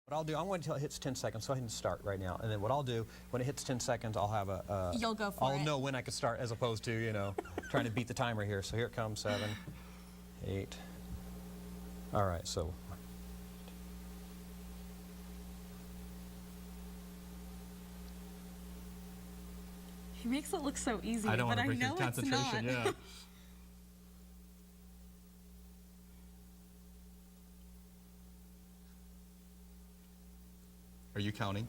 What I'll do, I'm going to tell it hits 10 seconds, so I can start right now. And then what I'll do, when it hits 10 seconds, I'll have a... You'll go for it. I'll know when I can start as opposed to, you know, trying to beat the timer here. So here it comes, 7, 8. All right, so... He makes it look so easy, I don't but want to I break your know it's concentration, not. yeah. Are you counting?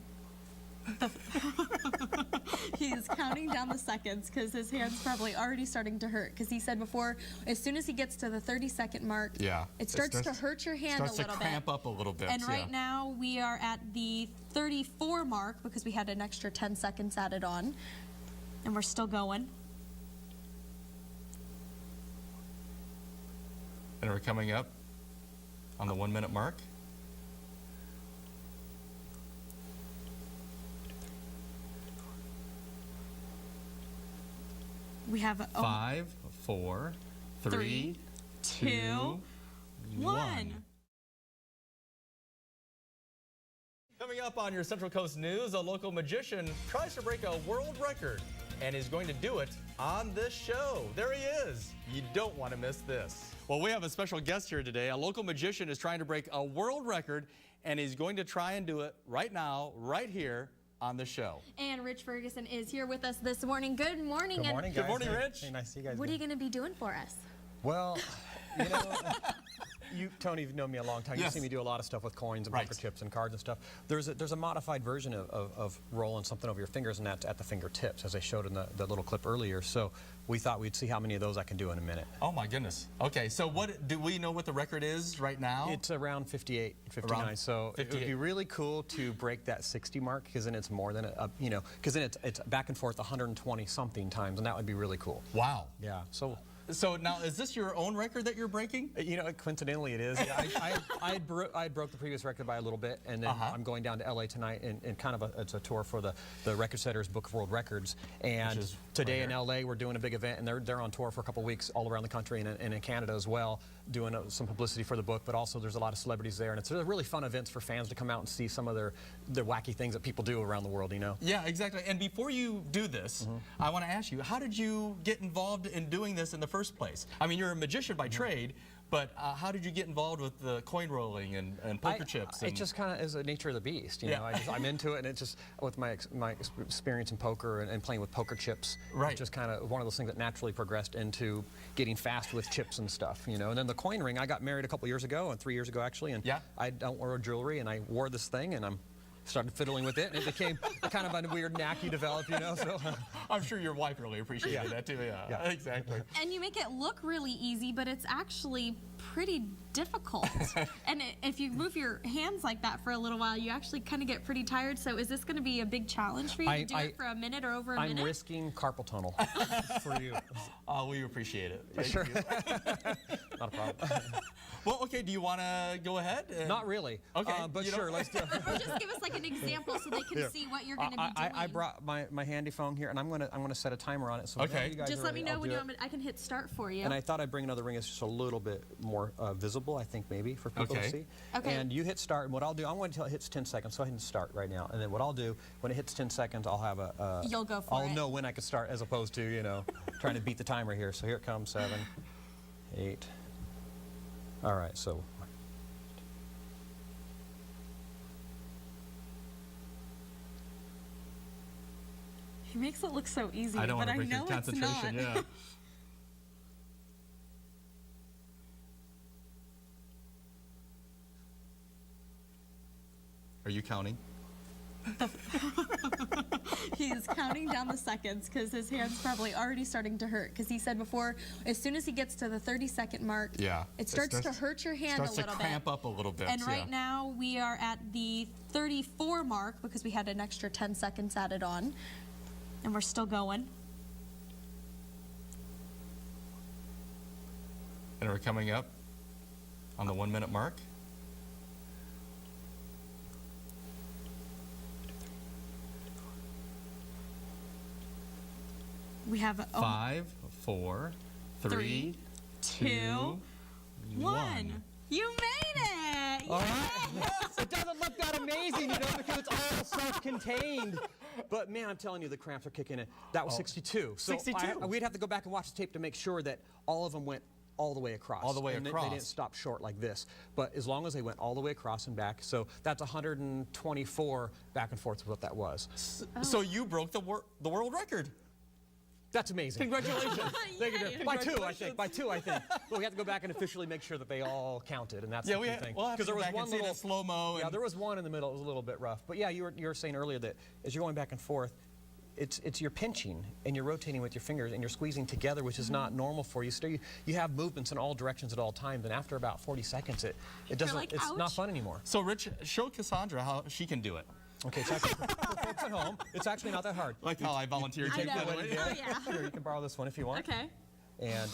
He's counting down the seconds because his hand's probably already starting to hurt, because he said before, as soon as he gets to the 30-second mark, it starts to hurt your hand a little bit. Starts to cramp up a little bit. And right now we are at the 34 mark because we had an extra 10 seconds added on, and we're still going. And we're coming up on the 1-minute mark. We have 5, 4, 3, 2, 1. Coming up on your Central Coast News, a local magician tries to break a world record and is going to do it on this show. There he is. You don't want to miss this. Well, we have a special guest here today. A local magician is trying to break a world record, and he's going to try and do it right now, right here on the show. And Rich Ferguson is here with us this morning. Good morning. Good morning, guys. Good morning, Rich. Hey, nice to see you guys. What are you going to be doing for us? Well, you know, Tony, you've known me a long time. Yes. You've seen me do a lot of stuff with coins and Right. poker chips and cards and stuff. There's a modified version of rolling something over your fingers, and that's at the fingertips, as I showed in the little clip earlier. So we thought we'd see how many of those I can do in a minute. Oh my goodness. Okay, so what do we know what the record is right now? It's around 58, 59. Around so 58. it would be really cool to break that 60 mark, because then it's more than you know, because then it's back and forth 120 something times, and that would be really cool. Wow. Yeah. So now, is this your own record that you're breaking? You know, coincidentally it is. Yeah, I broke the previous record by a little bit, and then I'm going down to LA tonight, and kind of it's a tour for the Record Setters Book of World Records. And today in LA we're doing a big event, and they're on tour for a couple weeks all around the country and in Canada as well, doing some publicity for the book. But also there's a lot of celebrities there, and it's really fun events for fans to come out and see some of their wacky things that people do around the world. You know. Yeah, exactly. And before you do this, I want to ask you, how did you get involved in doing this in the first place? I mean, you're a magician by trade, but how did you get involved with the coin rolling and poker chips? It just kind of is the nature of the beast, you know. I'm into it, and it's just with my experience in poker and playing with poker chips. Right. It's just kind of one of those things that naturally progressed into getting fast with chips and stuff, you know. And then the coin ring, I got married a couple years ago, and 3 years ago actually, and I don't wear jewelry, and I wore this thing, and started fiddling with it, and it became kind of a weird knack you develop, you know. So I'm sure your wife really appreciated that too. Yeah, exactly. And you make it look really easy, but it's actually pretty difficult. And if you move your hands like that for a little while, you actually kind of get pretty tired. So is this going to be a big challenge for you to do it for a minute or over a minute? I'm risking carpal tunnel for you. We appreciate it. Thank Sure. you. Not a problem. Well, okay, do you want to go ahead? Not really. Okay. But sure, let's do it. Or just give us like an example so they can see what you're going to be doing. I brought my handy phone here, and I'm gonna set a timer on it. So okay. You guys just let me know I'll when do you it. want me. I can hit start for you. And I thought I'd bring another ring that's just a little bit more visible, I think, maybe for people to see. Okay. And you hit start, and what I'll do, I'm going to tell it hits 10 seconds, so I can start right now. And then what I'll do, when it hits 10 seconds, I'll have a... You'll go for it. I'll know when I can start, as opposed to, you know, trying to beat the timer here. So here it comes, 7, 8. All right, so... He makes it look so easy, I don't but want to I break your know it's concentration. not. Yeah. Are you counting? He's counting down the seconds because his hand's probably already starting to hurt, because he said before, as soon as he gets to the 30-second mark, it starts to hurt your hand a little bit. Starts to cramp up a little bit. And right now we are at the 34 mark because we had an extra 10 seconds added on, and we're still going. And we're coming up on the 1-minute mark. We have 5, 4, 3, 2, 1. You made it! All right? It doesn't look that amazing, you know, because it's all self-contained. But man, I'm telling you, the cramps are kicking in. That was 62. So 62. we'd have to go back and watch the tape to make sure that all of them went all the way across. All the way and across. They didn't stop short like this. But as long as they went all the way across and back, so that's 124 back and forth is what that was. So you broke the world record. That's amazing. Congratulations. Thank you. Yay. By two, I think. By two, I think. But we have to go back and officially make sure that they all counted, and that's the key thing. We'll have to there go was back one and see little the slow-mo. Yeah, there was one in the middle. It was a little bit rough. But yeah, you were saying earlier that as you're going back and forth, it's you're pinching and you're rotating with your fingers and you're squeezing together, which is not normal for you. So you have movements in all directions at all times, and after about 40 seconds, it doesn't. like, it's not ouch. fun anymore. So Rich, show Cassandra how she can do it. Okay, it's actually, for folks at home, it's actually not that hard. Like how I volunteered to I take know. that away. Oh, yeah. Here, you can borrow this one if you want. Okay. And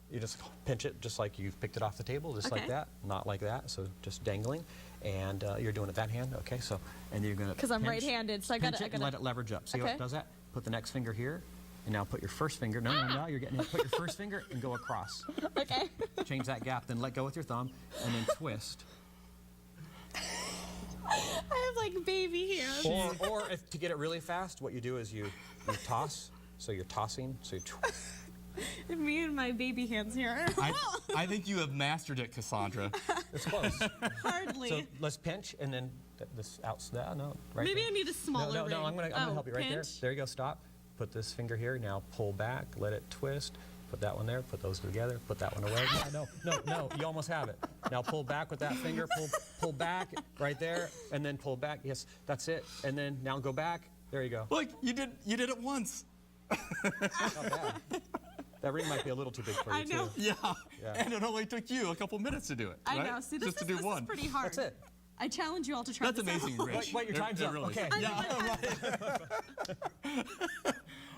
you just pinch it just like you've picked it off the table, just like Okay. that, not like that, so just dangling. And you're doing it that hand, okay? So, and you're gonna 'Cause I'm pinch- right-handed, so I pinch gotta- it and let it leverage up. See how Okay. it does that? Put the next finger here, and now put your first finger. No, you're getting it. Put your first finger and go across. Okay. Change that gap, then let go with your thumb, and then twist. I have like baby hands. Or if to get it really fast, what you do is you toss. So you're tossing. So you Me and my baby hands here. I think you have mastered it, Cassandra. it's close. Hardly. So let's pinch, and then this out. No, right. Maybe there. I need a smaller No, ring. I'm gonna help you right there. Pinch. There you go. Stop. Put this finger here. Now pull back. Let it twist. Put that one there. Put those together. Put that one away. No. You almost have it. Now pull back with that finger. Pull back right there, and then pull back. Yes, that's it. And then now go back. There you go. Look, you did it once. Not bad. That ring might be a little too big for you I know. too. Yeah. Yeah. And it only took you a couple minutes to do it. I right? know. See, this Just is, to do this one. is pretty hard. That's it. I challenge you all to try That's this amazing, out. Rich. Wait, your time's It up. really is. Okay. Yeah, right.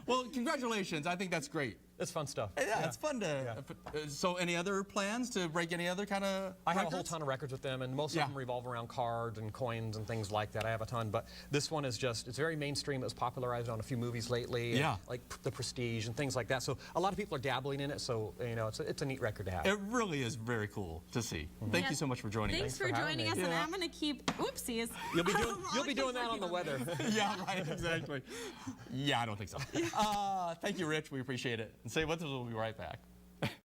Well, congratulations. I think that's great. It's fun stuff. Yeah, it's fun to. So, any other plans to break any other kind of? I have a whole ton of records with them, and most Yeah. of them revolve around cards and coins and things like that. I have a ton, but this one is it's very mainstream. It was popularized on a few movies lately, and Yeah. like The Prestige and things like that. So a lot of people are dabbling in it, so it's a neat record to have. It really is very cool to see. Thank Yeah. you so much for joining Thanks us. for having joining me. us, and Yeah. I'm gonna keep. Oopsies. You'll be doing that on the weather. Yeah, right, exactly. Yeah, I don't think so. Thank you, Rich. We appreciate it. And say what, we'll be right back.